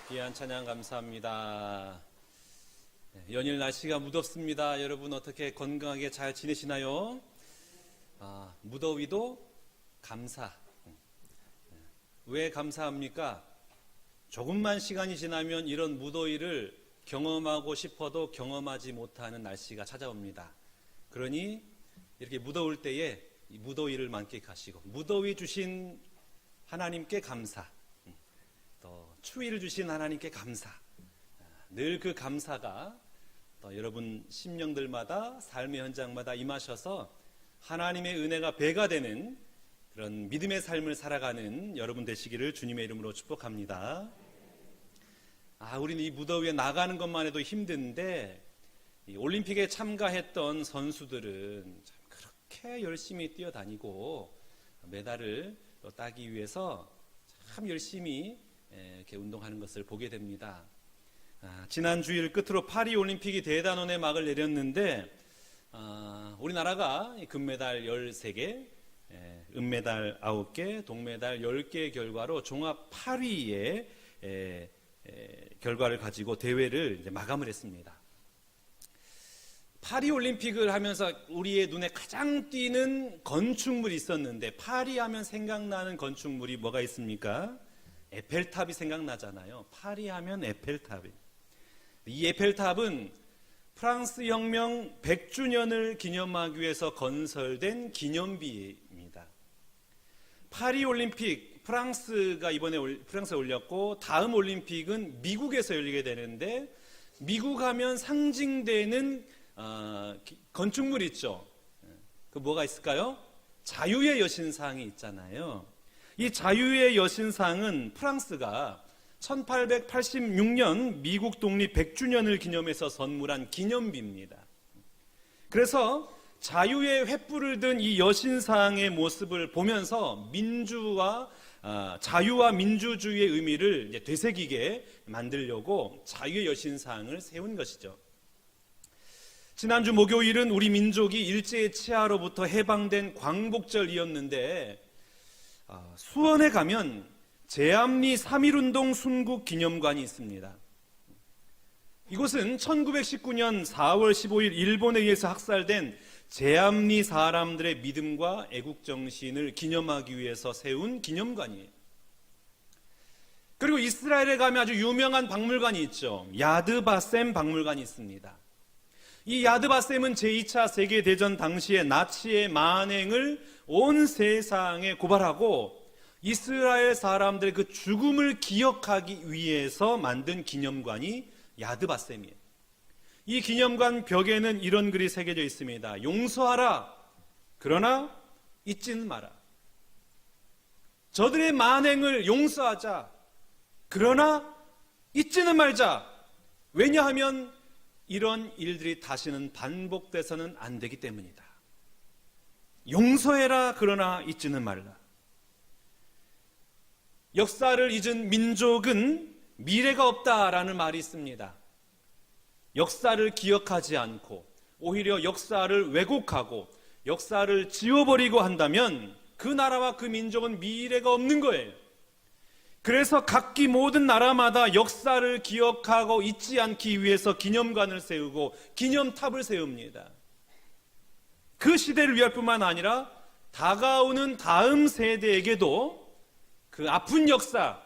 귀한 찬양 감사합니다. 연일 날씨가 무덥습니다. 여러분 어떻게 건강하게 잘 지내시나요? 무더위도 감사. 왜 감사합니까? 조금만 시간이 지나면 이런 무더위를 경험하고 싶어도 경험하지 못하는 날씨가 찾아옵니다. 그러니 이렇게 무더울 때에 이 무더위를 만끽하시고 무더위 주신 하나님께 감사, 또 추위를 주신 하나님께 감사, 늘 그 감사가 또 여러분 심령들마다 삶의 현장마다 임하셔서 하나님의 은혜가 배가 되는 그런 믿음의 삶을 살아가는 여러분 되시기를 주님의 이름으로 축복합니다. 우리는 이 무더위에 나가는 것만 해도 힘든데 이 올림픽에 참가했던 선수들은 참 그렇게 열심히 뛰어다니고 메달을 따기 위해서 참 열심히 이렇게 운동하는 것을 보게 됩니다. 지난 주일 끝으로 파리 올림픽이 대단원의 막을 내렸는데 우리나라가 금메달 13개, 은메달 9개, 동메달 10개의 결과로 종합 8위의 결과를 가지고 대회를 이제 마감을 했습니다. 파리 올림픽을 하면서 우리의 눈에 가장 띄는 건축물이 있었는데 파리 하면 생각나는 건축물이 뭐가 있습니까? 에펠탑이 생각나잖아요. 파리 하면 에펠탑이. 이 에펠탑은 프랑스 혁명 100주년을 기념하기 위해서 건설된 기념비입니다. 파리 올림픽 프랑스가 이번에 프랑스에 올렸고 다음 올림픽은 미국에서 열리게 되는데 미국 하면 상징되는 건축물 있죠. 그 뭐가 있을까요? 자유의 여신상이 있잖아요. 이 자유의 여신상은 프랑스가 1886년 미국 독립 100주년을 기념해서 선물한 기념비입니다. 그래서 자유의 횃불을 든 이 여신상의 모습을 보면서 자유와 민주주의의 의미를 이제 되새기게 만들려고 자유의 여신상을 세운 것이죠. 지난주 목요일은 우리 민족이 일제의 치하로부터 해방된 광복절이었는데 수원에 가면 제암리 3.1운동 순국 기념관이 있습니다. 이곳은 1919년 4월 15일 일본에 의해서 학살된 제암리 사람들의 믿음과 애국정신을 기념하기 위해서 세운 기념관이에요. 그리고 이스라엘에 가면 아주 유명한 박물관이 있죠. 야드바셈 박물관이 있습니다. 이 야드바셈은 제2차 세계대전 당시에 나치의 만행을 온 세상에 고발하고 이스라엘 사람들의 그 죽음을 기억하기 위해서 만든 기념관이 야드바셈이에요. 이 기념관 벽에는 이런 글이 새겨져 있습니다. 용서하라. 그러나 잊지는 마라. 저들의 만행을 용서하자. 그러나 잊지는 말자. 왜냐하면 이런 일들이 다시는 반복돼서는 안 되기 때문이다. 용서해라. 그러나 잊지는 말라. 역사를 잊은 민족은 미래가 없다라는 말이 있습니다. 역사를 기억하지 않고 오히려 역사를 왜곡하고 역사를 지워버리고 한다면 그 나라와 그 민족은 미래가 없는 거예요. 그래서 각기 모든 나라마다 역사를 기억하고 잊지 않기 위해서 기념관을 세우고 기념탑을 세웁니다. 그 시대를 위할 뿐만 아니라 다가오는 다음 세대에게도 그 아픈 역사,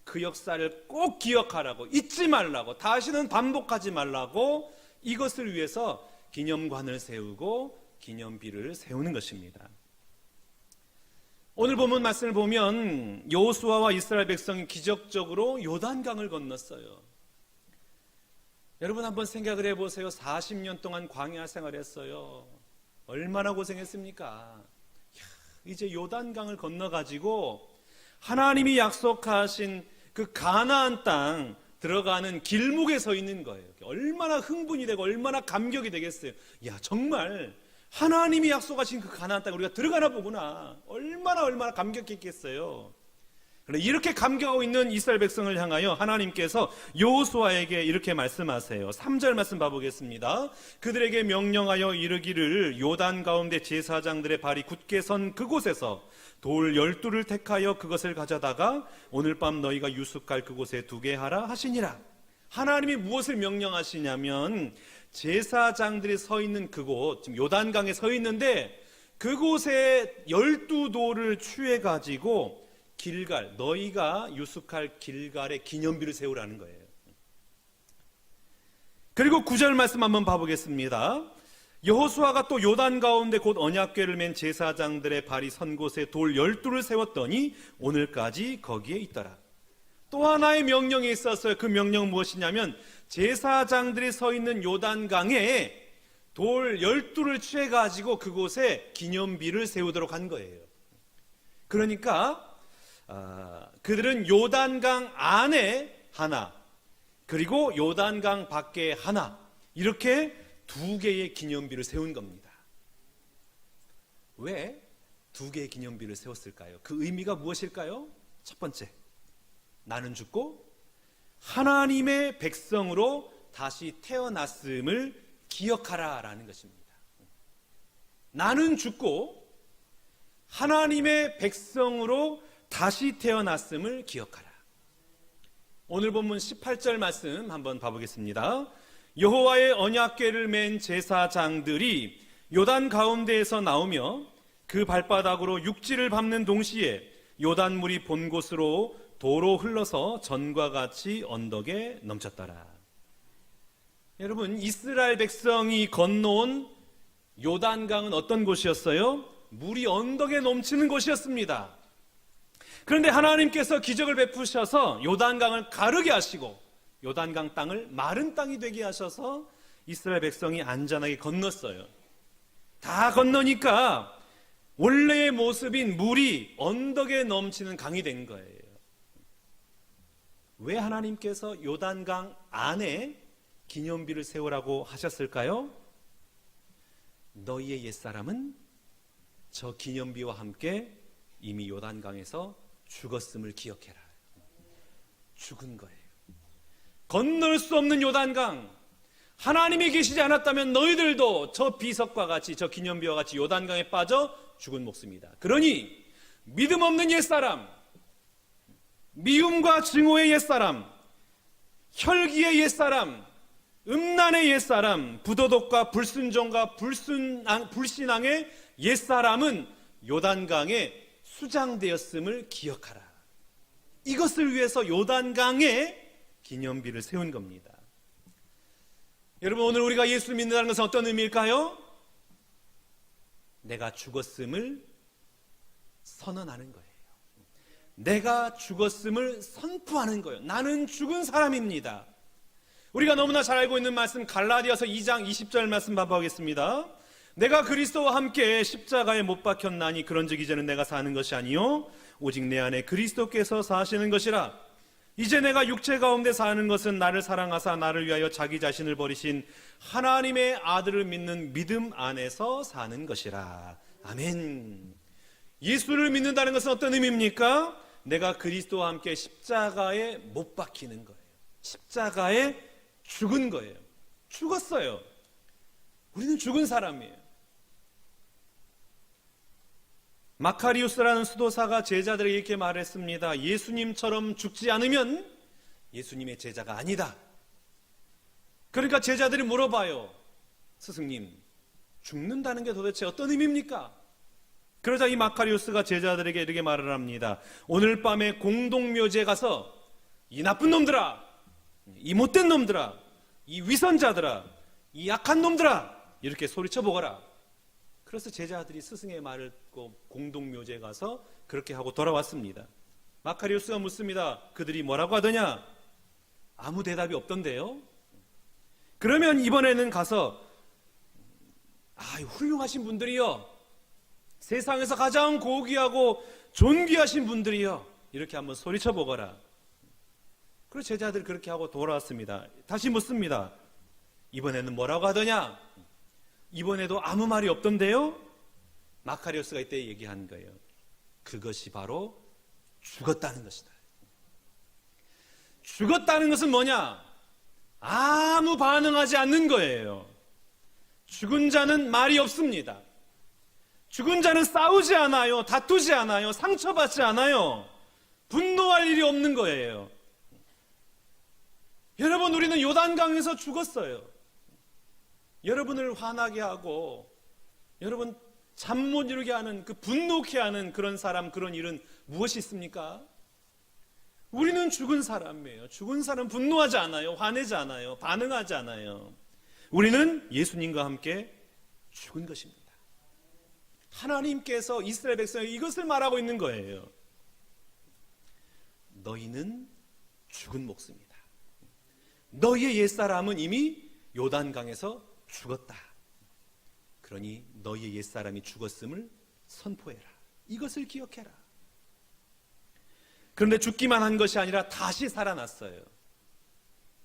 그 역사를 꼭 기억하라고, 잊지 말라고, 다시는 반복하지 말라고 이것을 위해서 기념관을 세우고 기념비를 세우는 것입니다. 오늘 본문 말씀을 보면 여호수아와 이스라엘 백성이 기적적으로 요단강을 건넜어요. 여러분 한번 생각을 해보세요. 40년 동안 광야 생활했어요. 얼마나 고생했습니까? 이제 요단강을 건너가지고 하나님이 약속하신 그 가나안 땅 들어가는 길목에 서 있는 거예요. 얼마나 흥분이 되고 얼마나 감격이 되겠어요. 정말 하나님이 약속하신 그 가나안 땅에 우리가 들어가나 보구나. 얼마나 감격했겠어요. 그런데 이렇게 감격하고 있는 이스라엘 백성을 향하여 하나님께서 여호수아에게 이렇게 말씀하세요. 3절 말씀 봐보겠습니다. 그들에게 명령하여 이르기를 요단 가운데 제사장들의 발이 굳게 선 그곳에서 돌 12를 택하여 그것을 가져다가 오늘 밤 너희가 유숙할 그곳에 두게 하라 하시니라. 하나님이 무엇을 명령하시냐면 제사장들이 서 있는 그곳, 지금 요단강에 서 있는데 그곳에 12돌을 취해 가지고 길갈, 너희가 유숙할 길갈에 기념비를 세우라는 거예요. 그리고 9절 말씀 한번 봐보겠습니다. 여호수아가 또 요단 가운데 곧 언약궤를 맨 제사장들의 발이 선 곳에 돌 12를 세웠더니 오늘까지 거기에 있더라. 또 하나의 명령이 있었어요. 그 명령은 무엇이냐면 제사장들이 서 있는 요단강에 돌 12를 취해 가지고 그곳에 기념비를 세우도록 한 거예요. 그러니까 그들은 요단강 안에 하나, 그리고 요단강 밖에 하나, 이렇게 두 개의 기념비를 세운 겁니다. 왜 두 개의 기념비를 세웠을까요? 그 의미가 무엇일까요? 첫 번째, 나는 죽고 하나님의 백성으로 다시 태어났음을 기억하라라는 것입니다. 나는 죽고 하나님의 백성으로 다시 태어났음을 기억하라. 오늘 본문 18절 말씀 한번 봐보겠습니다. 여호와의 언약궤를 맨 제사장들이 요단 가운데에서 나오며 그 발바닥으로 육지를 밟는 동시에 요단물이 본 곳으로 도로 흘러서 전과 같이 언덕에 넘쳤더라. 여러분, 이스라엘 백성이 건너온 요단강은 어떤 곳이었어요? 물이 언덕에 넘치는 곳이었습니다. 그런데 하나님께서 기적을 베푸셔서 요단강을 가르게 하시고 요단강 땅을 마른 땅이 되게 하셔서 이스라엘 백성이 안전하게 건넜어요. 다 건너니까 원래의 모습인 물이 언덕에 넘치는 강이 된 거예요. 왜 하나님께서 요단강 안에 기념비를 세우라고 하셨을까요? 너희의 옛사람은 저 기념비와 함께 이미 요단강에서 죽었음을 기억해라. 죽은 거예요. 건널 수 없는 요단강, 하나님이 계시지 않았다면 너희들도 저 비석과 같이, 저 기념비와 같이 요단강에 빠져 죽은 목숨이다. 그러니 믿음 없는 옛사람, 미움과 증오의 옛사람, 혈기의 옛사람, 음란의 옛사람, 부도덕과 불순종과 불신앙의 옛사람은 요단강에 수장되었음을 기억하라. 이것을 위해서 요단강에 기념비를 세운 겁니다. 여러분, 오늘 우리가 예수를 믿는다는 것은 어떤 의미일까요? 내가 죽었음을 선언하는 거예요. 내가 죽었음을 선포하는 거예요. 나는 죽은 사람입니다. 우리가 너무나 잘 알고 있는 말씀, 갈라디아서 2장 20절 말씀 봐보겠습니다. 내가 그리스도와 함께 십자가에 못 박혔나니 그런즉 이제는 내가 사는 것이 아니요 오직 내 안에 그리스도께서 사시는 것이라. 이제 내가 육체 가운데 사는 것은 나를 사랑하사 나를 위하여 자기 자신을 버리신 하나님의 아들을 믿는 믿음 안에서 사는 것이라. 아멘. 예수를 믿는다는 것은 어떤 의미입니까? 내가 그리스도와 함께 십자가에 못 박히는 거예요. 십자가에 죽은 거예요. 죽었어요. 우리는 죽은 사람이에요. 마카리우스라는 수도사가 제자들에게 이렇게 말했습니다. 예수님처럼 죽지 않으면 예수님의 제자가 아니다. 그러니까 제자들이 물어봐요. 스승님, 죽는다는 게 도대체 어떤 의미입니까? 그러자 이 마카리우스가 제자들에게 이렇게 말을 합니다. 오늘 밤에 공동묘지에 가서 이 나쁜 놈들아, 이 못된 놈들아, 이 위선자들아, 이 약한 놈들아, 이렇게 소리쳐 보거라. 그래서 제자들이 스승의 말을 듣고 공동묘지에 가서 그렇게 하고 돌아왔습니다. 마카리우스가 묻습니다. 그들이 뭐라고 하더냐? 아무 대답이 없던데요. 그러면 이번에는 가서 훌륭하신 분들이요, 세상에서 가장 고귀하고 존귀하신 분들이요, 이렇게 한번 소리쳐 보거라. 그래서 제자들이 그렇게 하고 돌아왔습니다. 다시 묻습니다. 이번에는 뭐라고 하더냐? 이번에도 아무 말이 없던데요? 마카리오스가 이때 얘기한 거예요. 그것이 바로 죽었다는 것이다. 죽었다는 것은 뭐냐? 아무 반응하지 않는 거예요. 죽은 자는 말이 없습니다. 죽은 자는 싸우지 않아요. 다투지 않아요. 상처받지 않아요. 분노할 일이 없는 거예요. 여러분, 우리는 요단강에서 죽었어요. 여러분을 화나게 하고 여러분 잠 못 이루게 하는, 그 분노케 하는 그런 사람, 그런 일은 무엇이 있습니까? 우리는 죽은 사람이에요. 죽은 사람 분노하지 않아요. 화내지 않아요. 반응하지 않아요. 우리는 예수님과 함께 죽은 것입니다. 하나님께서 이스라엘 백성에게 이것을 말하고 있는 거예요. 너희는 죽은 목숨이다. 너희의 옛사람은 이미 요단강에서 죽었다. 그러니 너희의 옛사람이 죽었음을 선포해라. 이것을 기억해라. 그런데 죽기만 한 것이 아니라 다시 살아났어요.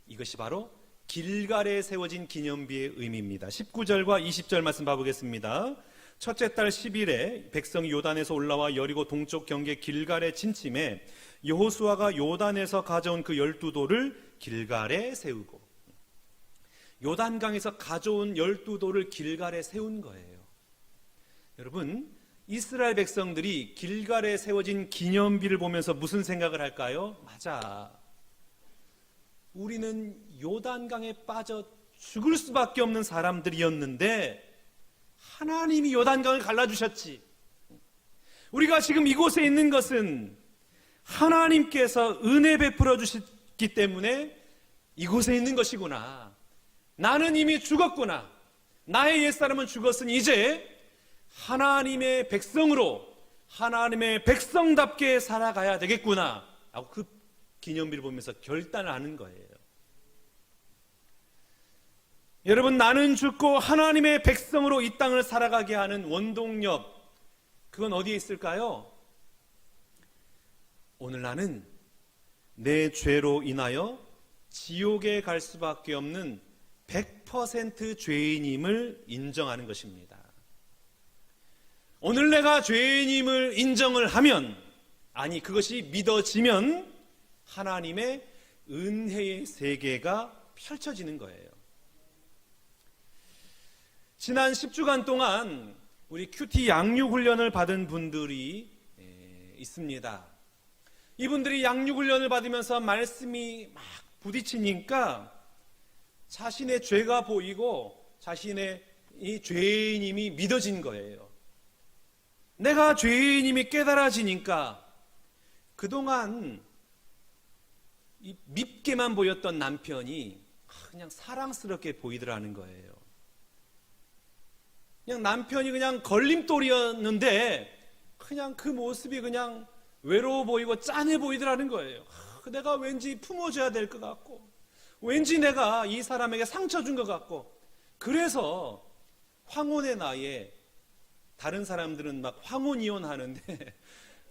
이것이 바로 길갈에 세워진 기념비의 의미입니다. 19절과 20절 말씀 봐보겠습니다. 첫째 달 10일에 백성이 요단에서 올라와 여리고 동쪽 경계 길갈에 진침해 여호수아가 요단에서 가져온 그 12돌을 길갈에 세우고, 요단강에서 가져온 12돌을 길갈에 세운 거예요. 여러분, 이스라엘 백성들이 길갈에 세워진 기념비를 보면서 무슨 생각을 할까요? 맞아, 우리는 요단강에 빠져 죽을 수밖에 없는 사람들이었는데 하나님이 요단강을 갈라주셨지. 우리가 지금 이곳에 있는 것은 하나님께서 은혜 베풀어 주셨기 때문에 이곳에 있는 것이구나. 나는 이미 죽었구나. 나의 옛사람은 죽었으니 이제 하나님의 백성으로, 하나님의 백성답게 살아가야 되겠구나 하고 그 기념비를 보면서 결단을 하는 거예요. 여러분, 나는 죽고 하나님의 백성으로 이 땅을 살아가게 하는 원동력, 그건 어디에 있을까요? 오늘 나는 내 죄로 인하여 지옥에 갈 수밖에 없는 100% 죄인임을 인정하는 것입니다. 오늘 내가 죄인임을 인정을 하면, 아니 그것이 믿어지면 하나님의 은혜의 세계가 펼쳐지는 거예요. 지난 10주간 동안 우리 큐티 양육훈련을 받은 분들이 있습니다. 이분들이 양육훈련을 받으면서 말씀이 막 부딪히니까 자신의 죄가 보이고 자신의 이 죄인임이 믿어진 거예요. 내가 죄인임이 깨달아지니까 그동안 이 밉게만 보였던 남편이 그냥 사랑스럽게 보이더라는 거예요. 그냥 남편이 그냥 걸림돌이었는데 그냥 그 모습이 그냥 외로워 보이고 짠해 보이더라는 거예요. 내가 왠지 품어줘야 될 것 같고, 왠지 내가 이 사람에게 상처 준 것 같고, 그래서 황혼의 나이에 다른 사람들은 막 황혼 이혼하는데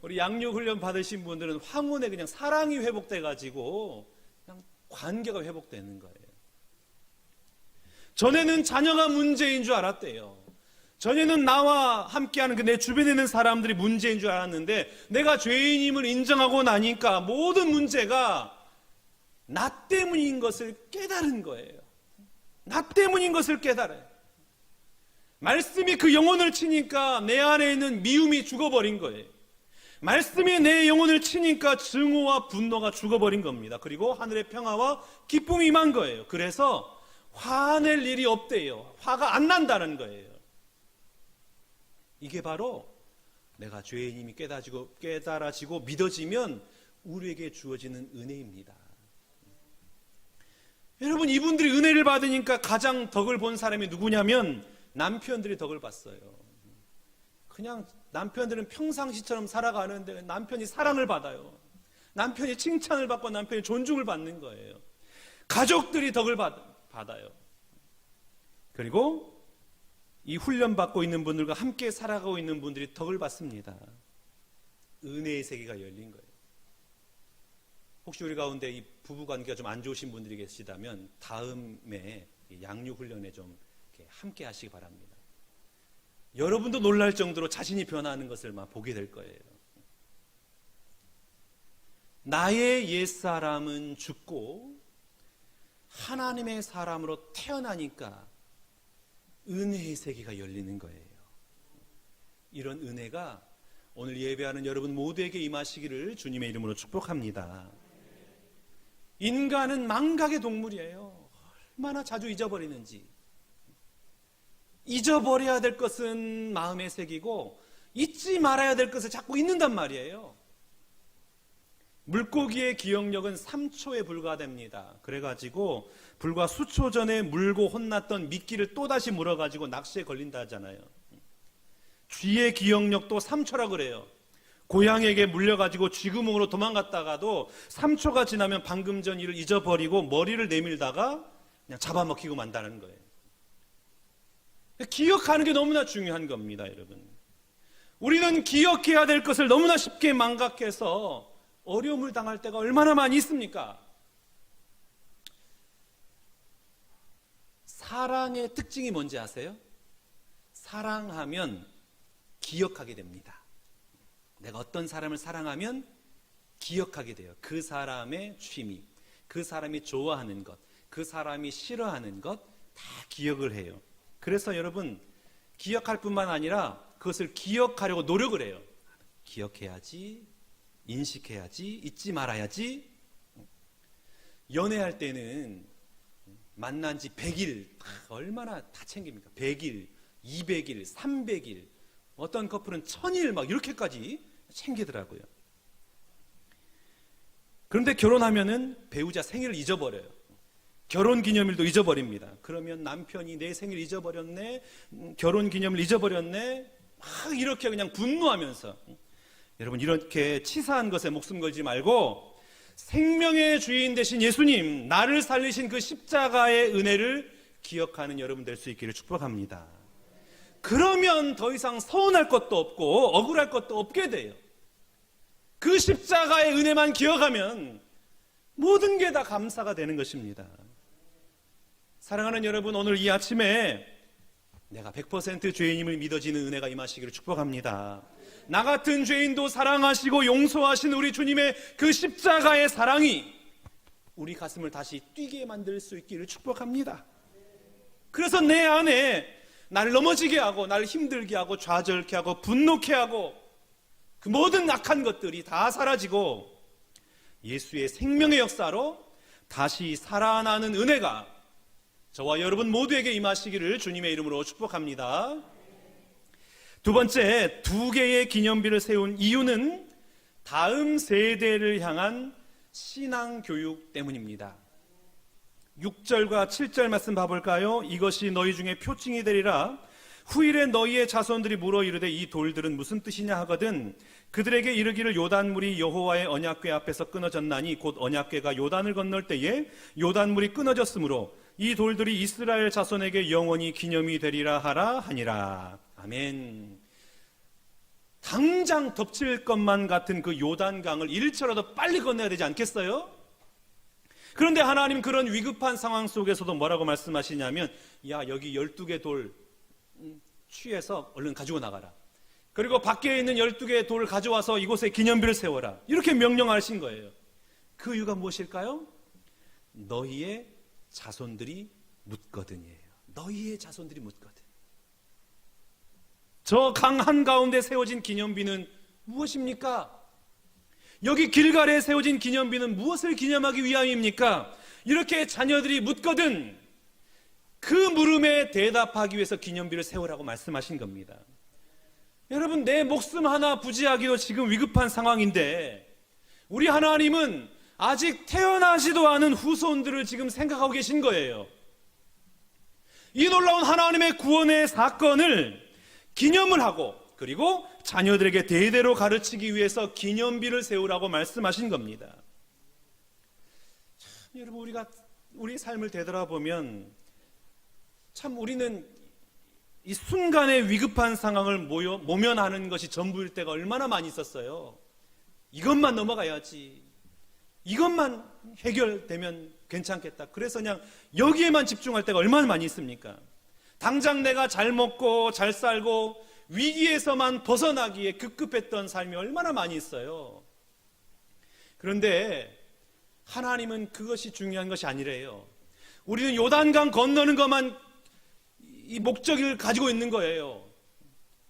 우리 양육훈련 받으신 분들은 황혼에 그냥 사랑이 회복돼가지고 그냥 관계가 회복되는 거예요. 전에는 자녀가 문제인 줄 알았대요. 전에는 나와 함께하는 그 내 주변에 있는 사람들이 문제인 줄 알았는데 내가 죄인임을 인정하고 나니까 모든 문제가 나 때문인 것을 깨달은 거예요. 나 때문인 것을 깨달아요. 말씀이 그 영혼을 치니까 내 안에 있는 미움이 죽어버린 거예요. 말씀이 내 영혼을 치니까 증오와 분노가 죽어버린 겁니다. 그리고 하늘의 평화와 기쁨이 임한 거예요. 그래서 화낼 일이 없대요. 화가 안 난다는 거예요. 이게 바로 내가 죄인임이 깨달아지고 믿어지면 우리에게 주어지는 은혜입니다. 여러분, 이분들이 은혜를 받으니까 가장 덕을 본 사람이 누구냐면 남편들이 덕을 봤어요. 그냥 남편들은 평상시처럼 살아가는데 남편이 사랑을 받아요. 남편이 칭찬을 받고 남편이 존중을 받는 거예요. 가족들이 덕을 받아요. 그리고 이 훈련받고 있는 분들과 함께 살아가고 있는 분들이 덕을 받습니다. 은혜의 세계가 열린 거예요. 혹시 우리 가운데 이 부부관계가 좀 안 좋으신 분들이 계시다면 다음에 양육훈련에 좀 함께 하시기 바랍니다. 여러분도 놀랄 정도로 자신이 변하는 것을 막 보게 될 거예요. 나의 옛사람은 죽고 하나님의 사람으로 태어나니까 은혜의 세계가 열리는 거예요. 이런 은혜가 오늘 예배하는 여러분 모두에게 임하시기를 주님의 이름으로 축복합니다. 인간은 망각의 동물이에요. 얼마나 자주 잊어버리는지. 잊어버려야 될 것은 마음에 새기고 잊지 말아야 될 것을 자꾸 잊는단 말이에요. 물고기의 기억력은 3초에 불과됩니다. 그래가지고 불과 수초 전에 물고 혼났던 미끼를 또다시 물어가지고 낚시에 걸린다 하잖아요. 쥐의 기억력도 3초라 그래요. 고양이에게 물려가지고 쥐구멍으로 도망갔다가도 3초가 지나면 방금 전 일을 잊어버리고 머리를 내밀다가 그냥 잡아먹히고 만다는 거예요. 기억하는 게 너무나 중요한 겁니다, 여러분. 우리는 기억해야 될 것을 너무나 쉽게 망각해서 어려움을 당할 때가 얼마나 많이 있습니까? 사랑의 특징이 뭔지 아세요? 사랑하면 기억하게 됩니다. 내가 어떤 사람을 사랑하면 기억하게 돼요. 그 사람의 취미, 그 사람이 좋아하는 것, 그 사람이 싫어하는 것 다 기억을 해요. 그래서 여러분, 기억할 뿐만 아니라 그것을 기억하려고 노력을 해요. 기억해야지, 인식해야지, 잊지 말아야지. 연애할 때는 만난 지 100일 얼마나 다 챙깁니까? 100일, 200일, 300일, 어떤 커플은 1000일 막 이렇게까지 챙기더라고요. 그런데 결혼하면은 배우자 생일을 잊어버려요. 결혼기념일도 잊어버립니다. 그러면 남편이 내 생일 잊어버렸네, 결혼기념일 잊어버렸네, 막 이렇게 그냥 분노하면서. 여러분, 이렇게 치사한 것에 목숨 걸지 말고 생명의 주인 되신 예수님, 나를 살리신 그 십자가의 은혜를 기억하는 여러분 될 수 있기를 축복합니다. 그러면 더 이상 서운할 것도 없고 억울할 것도 없게 돼요. 그 십자가의 은혜만 기억하면 모든 게 다 감사가 되는 것입니다. 사랑하는 여러분, 오늘 이 아침에 내가 100% 죄인임을 믿어지는 은혜가 임하시기를 축복합니다. 나 같은 죄인도 사랑하시고 용서하신 우리 주님의 그 십자가의 사랑이 우리 가슴을 다시 뛰게 만들 수 있기를 축복합니다. 그래서 내 안에 나를 넘어지게 하고 나를 힘들게 하고 좌절케 하고 분노케 하고 그 모든 악한 것들이 다 사라지고 예수의 생명의 역사로 다시 살아나는 은혜가 저와 여러분 모두에게 임하시기를 주님의 이름으로 축복합니다. 두 번째, 2개의 기념비를 세운 이유는 다음 세대를 향한 신앙교육 때문입니다. 6절과 7절 말씀 봐볼까요? 이것이 너희 중에 표징이 되리라. 후일에 너희의 자손들이 물어 이르되 이 돌들은 무슨 뜻이냐 하거든 그들에게 이르기를 요단물이 여호와의 언약궤 앞에서 끊어졌나니 곧 언약궤가 요단을 건널 때에 요단물이 끊어졌으므로 이 돌들이 이스라엘 자손에게 영원히 기념이 되리라 하라 하니라. 아멘. 당장 덮칠 것만 같은 그 요단강을 1초라도 빨리 건너야 되지 않겠어요? 그런데 하나님 그런 위급한 상황 속에서도 뭐라고 말씀하시냐면, 야, 여기 12개 돌 취해서 얼른 가지고 나가라. 그리고 밖에 있는 12개의 돌을 가져와서 이곳에 기념비를 세워라. 이렇게 명령하신 거예요. 그 이유가 무엇일까요? 너희의 자손들이 묻거든이에요. 너희의 자손들이 묻거든. 저 강 한가운데 세워진 기념비는 무엇입니까? 여기 길갈에 세워진 기념비는 무엇을 기념하기 위함입니까? 이렇게 자녀들이 묻거든 그 물음에 대답하기 위해서 기념비를 세우라고 말씀하신 겁니다. 여러분, 내 목숨 하나 부지하기도 지금 위급한 상황인데 우리 하나님은 아직 태어나지도 않은 후손들을 지금 생각하고 계신 거예요. 이 놀라운 하나님의 구원의 사건을 기념을 하고 그리고 자녀들에게 대대로 가르치기 위해서 기념비를 세우라고 말씀하신 겁니다. 참, 여러분, 우리가 우리 삶을 되돌아보면 참 우리는 이 순간의 위급한 상황을 모면하는 것이 전부일 때가 얼마나 많이 있었어요. 이것만 넘어가야지, 이것만 해결되면 괜찮겠다. 그래서 그냥 여기에만 집중할 때가 얼마나 많이 있습니까? 당장 내가 잘 먹고 잘 살고 위기에서만 벗어나기에 급급했던 삶이 얼마나 많이 있어요. 그런데 하나님은 그것이 중요한 것이 아니래요. 우리는 요단강 건너는 것만 이 목적을 가지고 있는 거예요.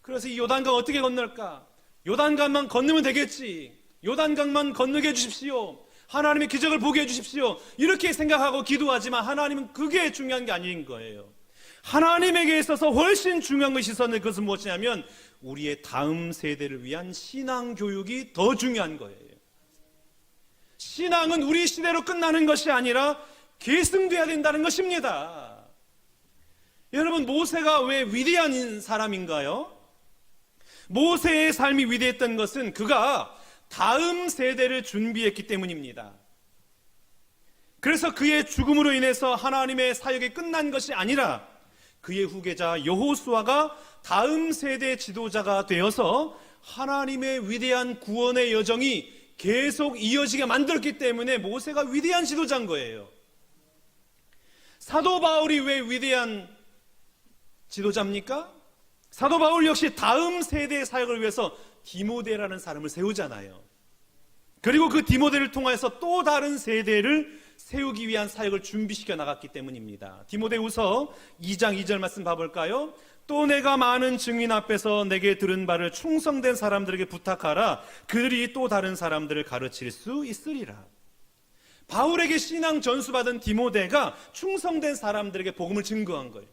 그래서 이 요단강 어떻게 건널까? 요단강만 건너면 되겠지. 요단강만 건너게 해주십시오. 하나님의 기적을 보게 해주십시오. 이렇게 생각하고 기도하지만 하나님은 그게 중요한 게 아닌 거예요. 하나님에게 있어서 훨씬 중요한 것이 있었는데 그것은 무엇이냐면 우리의 다음 세대를 위한 신앙 교육이 더 중요한 거예요. 신앙은 우리 시대로 끝나는 것이 아니라 계승돼야 된다는 것입니다. 여러분, 모세가 왜 위대한 사람인가요? 모세의 삶이 위대했던 것은 그가 다음 세대를 준비했기 때문입니다. 그래서 그의 죽음으로 인해서 하나님의 사역이 끝난 것이 아니라 그의 후계자 여호수아가 다음 세대 지도자가 되어서 하나님의 위대한 구원의 여정이 계속 이어지게 만들었기 때문에 모세가 위대한 지도자인 거예요. 사도 바울이 왜 위대한 지도자입니까? 사도 바울 역시 다음 세대의 사역을 위해서 디모데라는 사람을 세우잖아요. 그리고 그 디모데를 통해서 또 다른 세대를 세우기 위한 사역을 준비시켜 나갔기 때문입니다. 디모데후서 2장 2절 말씀 봐볼까요? 또 내가 많은 증인 앞에서 내게 들은 바를 충성된 사람들에게 부탁하라. 그들이 또 다른 사람들을 가르칠 수 있으리라. 바울에게 신앙 전수받은 디모데가 충성된 사람들에게 복음을 증거한 거예요.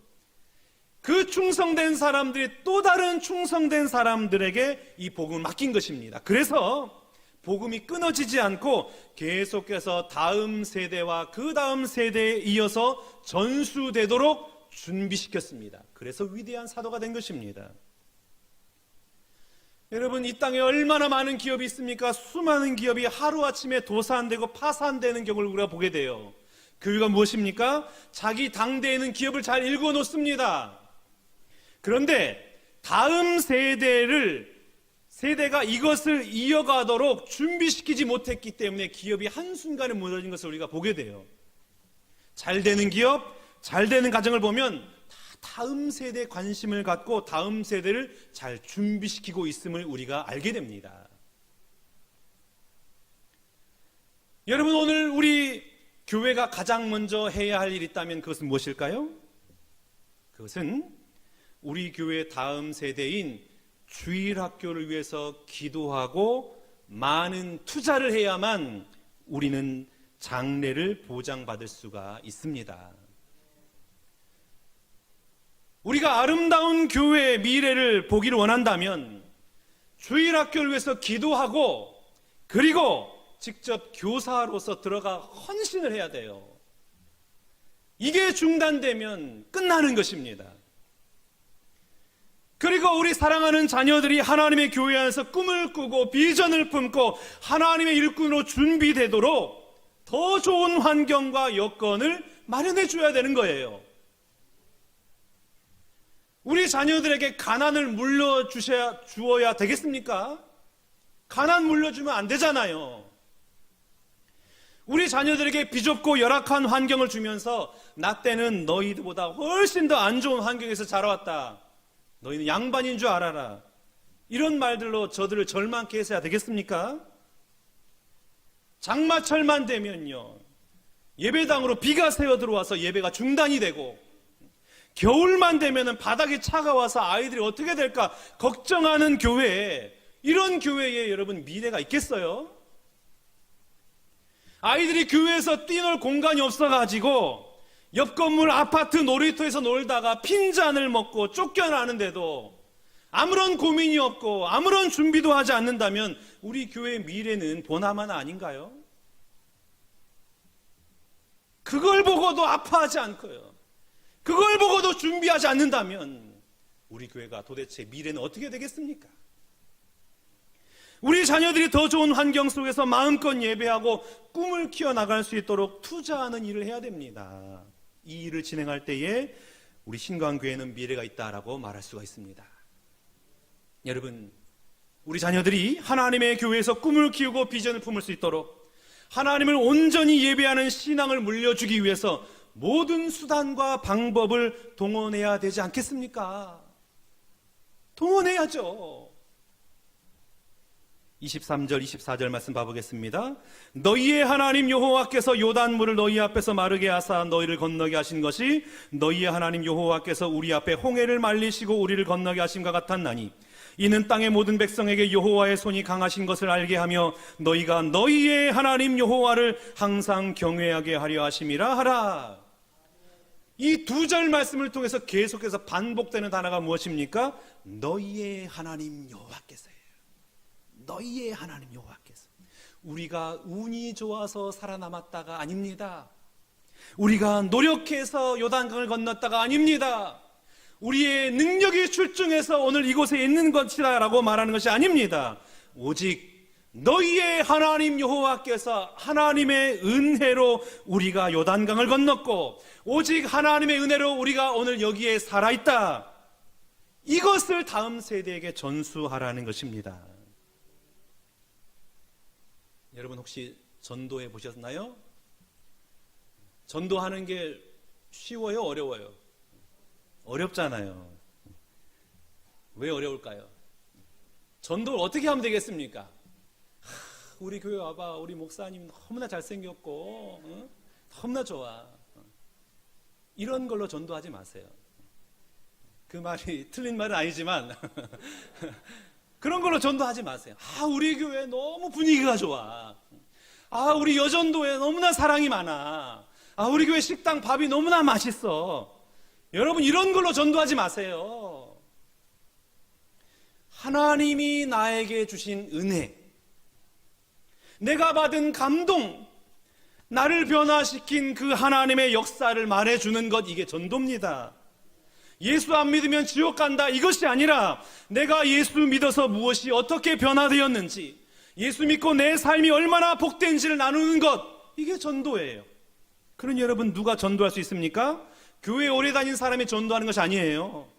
그 충성된 사람들이 또 다른 충성된 사람들에게 이 복음을 맡긴 것입니다. 그래서 복음이 끊어지지 않고 계속해서 다음 세대와 그 다음 세대에 이어서 전수되도록 준비시켰습니다. 그래서 위대한 사도가 된 것입니다. 여러분, 이 땅에 얼마나 많은 기업이 있습니까? 수많은 기업이 하루아침에 도산되고 파산되는 경우를 우리가 보게 돼요. 그 이유가 무엇입니까? 자기 당대에 있는 기업을 잘 일궈 놓습니다. 그런데 다음 세대가 이것을 이어가도록 준비시키지 못했기 때문에 기업이 한순간에 무너진 것을 우리가 보게 돼요. 잘 되는 기업, 잘 되는 가정을 보면 다음 세대에 관심을 갖고 다음 세대를 잘 준비시키고 있음을 우리가 알게 됩니다. 여러분, 오늘 우리 교회가 가장 먼저 해야 할 일이 있다면 그것은 무엇일까요? 그것은 우리 교회 다음 세대인 주일학교를 위해서 기도하고 많은 투자를 해야만 우리는 장래를 보장받을 수가 있습니다. 우리가 아름다운 교회의 미래를 보기를 원한다면 주일학교를 위해서 기도하고 그리고 직접 교사로서 들어가 헌신을 해야 돼요. 이게 중단되면 끝나는 것입니다. 그리고 우리 사랑하는 자녀들이 하나님의 교회 안에서 꿈을 꾸고 비전을 품고 하나님의 일꾼으로 준비되도록 더 좋은 환경과 여건을 마련해 줘야 되는 거예요. 우리 자녀들에게 가난을 주어야 되겠습니까? 가난 물려주면 안 되잖아요. 우리 자녀들에게 비좁고 열악한 환경을 주면서 나 때는 너희들보다 훨씬 더 안 좋은 환경에서 자라왔다. 너희는 양반인 줄 알아라. 이런 말들로 저들을 절망케 해서야 되겠습니까? 장마철만 되면요, 예배당으로 비가 새어 들어와서 예배가 중단이 되고, 겨울만 되면은 바닥이 차가워서 아이들이 어떻게 될까 걱정하는 교회에, 이런 교회에 여러분 미래가 있겠어요? 아이들이 교회에서 뛰놀 공간이 없어가지고 옆 건물 아파트 놀이터에서 놀다가 핀잔을 먹고 쫓겨나는데도 아무런 고민이 없고 아무런 준비도 하지 않는다면 우리 교회의 미래는 보나마나 아닌가요? 그걸 보고도 아파하지 않고요, 그걸 보고도 준비하지 않는다면 우리 교회가 도대체 미래는 어떻게 되겠습니까? 우리 자녀들이 더 좋은 환경 속에서 마음껏 예배하고 꿈을 키워나갈 수 있도록 투자하는 일을 해야 됩니다. 이 일을 진행할 때에 우리 신광교회는 미래가 있다라고 말할 수가 있습니다. 여러분, 우리 자녀들이 하나님의 교회에서 꿈을 키우고 비전을 품을 수 있도록 하나님을 온전히 예배하는 신앙을 물려주기 위해서 모든 수단과 방법을 동원해야 되지 않겠습니까? 동원해야죠. 23절 24절 말씀 봐보겠습니다. 너희의 하나님 여호와께서 요단물을 너희 앞에서 마르게 하사 너희를 건너게 하신 것이 너희의 하나님 여호와께서 우리 앞에 홍해를 말리시고 우리를 건너게 하심과 같았나니 이는 땅의 모든 백성에게 여호와의 손이 강하신 것을 알게 하며 너희가 너희의 하나님 여호와를 항상 경외하게 하려 하심이라 하라. 이 두 절 말씀을 통해서 계속해서 반복되는 단어가 무엇입니까? 너희의 하나님 여호와께서예요. 너희의 하나님 여호와께서. 우리가 운이 좋아서 살아남았다가 아닙니다. 우리가 노력해서 요단강을 건넜다가 아닙니다. 우리의 능력이 출중해서 오늘 이곳에 있는 것이다 라고 말하는 것이 아닙니다. 오직 너희의 하나님 여호와께서 하나님의 은혜로 우리가 요단강을 건넜고 오직 하나님의 은혜로 우리가 오늘 여기에 살아있다. 이것을 다음 세대에게 전수하라는 것입니다. 여러분 혹시 전도해 보셨나요? 전도하는 게 쉬워요? 어려워요? 어렵잖아요. 왜 어려울까요? 전도를 어떻게 하면 되겠습니까? 우리 교회 와봐. 우리 목사님 너무나 잘생겼고 너무나 좋아. 이런 걸로 전도하지 마세요. 그 말이 틀린 말은 아니지만 그런 걸로 전도하지 마세요. 우리 교회 너무 분위기가 좋아. 우리 여전도에 너무나 사랑이 많아. 우리 교회 식당 밥이 너무나 맛있어. 여러분 이런 걸로 전도하지 마세요. 하나님이 나에게 주신 은혜, 내가 받은 감동, 나를 변화시킨 그 하나님의 역사를 말해주는 것, 이게 전도입니다. 예수 안 믿으면 지옥 간다, 이것이 아니라 내가 예수 믿어서 무엇이 어떻게 변화되었는지, 예수 믿고 내 삶이 얼마나 복된지를 나누는 것, 이게 전도예요. 그러니 여러분 누가 전도할 수 있습니까? 교회 오래 다닌 사람이 전도하는 것이 아니에요.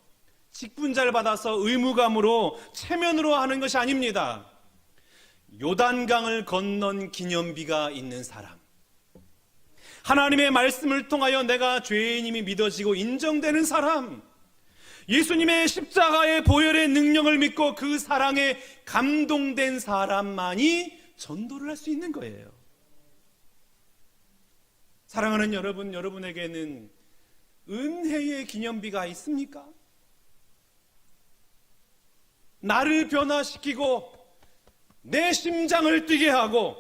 직분자를 받아서 의무감으로 체면으로 하는 것이 아닙니다. 요단강을 건넌 기념비가 있는 사람, 하나님의 말씀을 통하여 내가 죄인임이 믿어지고 인정되는 사람, 예수님의 십자가의 보혈의 능력을 믿고 그 사랑에 감동된 사람만이 전도를 할 수 있는 거예요. 사랑하는 여러분, 여러분에게는 은혜의 기념비가 있습니까? 나를 변화시키고 내 심장을 뛰게 하고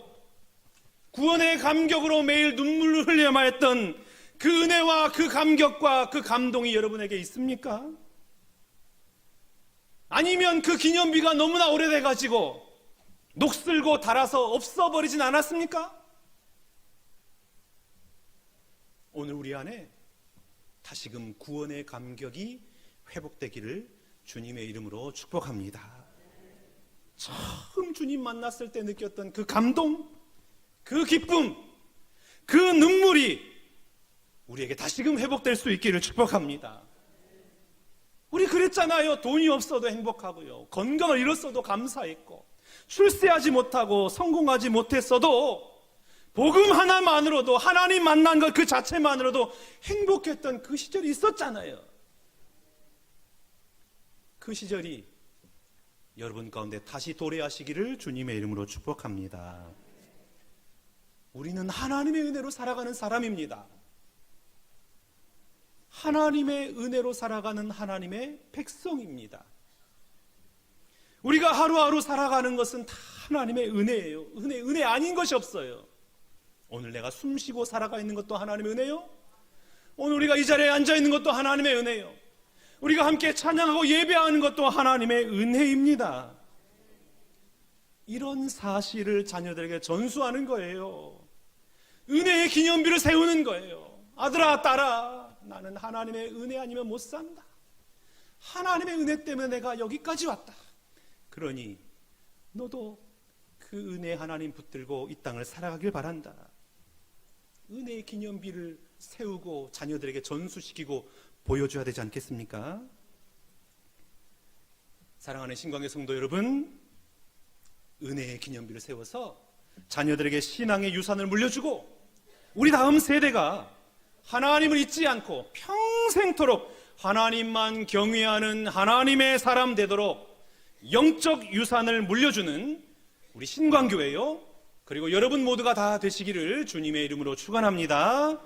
구원의 감격으로 매일 눈물을 흘려야 했던 그 은혜와 그 감격과 그 감동이 여러분에게 있습니까? 아니면 그 기념비가 너무나 오래돼가지고 녹슬고 닳아서 없어버리진 않았습니까? 오늘 우리 안에 다시금 구원의 감격이 회복되기를 주님의 이름으로 축복합니다. 처음 주님 만났을 때 느꼈던 그 감동, 그 기쁨, 그 눈물이 우리에게 다시금 회복될 수 있기를 축복합니다. 우리 그랬잖아요. 돈이 없어도 행복하고요, 건강을 잃었어도 감사했고, 출세하지 못하고 성공하지 못했어도 복음 하나만으로도, 하나님 만난 것 그 자체만으로도 행복했던 그 시절이 있었잖아요. 그 시절이 여러분 가운데 다시 도래하시기를 주님의 이름으로 축복합니다. 우리는 하나님의 은혜로 살아가는 사람입니다. 하나님의 은혜로 살아가는 하나님의 백성입니다. 우리가 하루하루 살아가는 것은 다 하나님의 은혜예요. 은혜 아닌 것이 없어요. 오늘 내가 숨 쉬고 살아가 있는 것도 하나님의 은혜요. 오늘 우리가 이 자리에 앉아 있는 것도 하나님의 은혜요. 우리가 함께 찬양하고 예배하는 것도 하나님의 은혜입니다. 이런 사실을 자녀들에게 전수하는 거예요. 은혜의 기념비를 세우는 거예요. 아들아, 딸아, 나는 하나님의 은혜 아니면 못 산다. 하나님의 은혜 때문에 내가 여기까지 왔다. 그러니 너도 그 은혜 하나님 붙들고 이 땅을 살아가길 바란다. 은혜의 기념비를 세우고 자녀들에게 전수시키고 보여줘야 되지 않겠습니까? 사랑하는 신광의 성도 여러분, 은혜의 기념비를 세워서 자녀들에게 신앙의 유산을 물려주고 우리 다음 세대가 하나님을 잊지 않고 평생토록 하나님만 경외하는 하나님의 사람 되도록 영적 유산을 물려주는 우리 신광교회요. 그리고 여러분 모두가 다 되시기를 주님의 이름으로 축원합니다.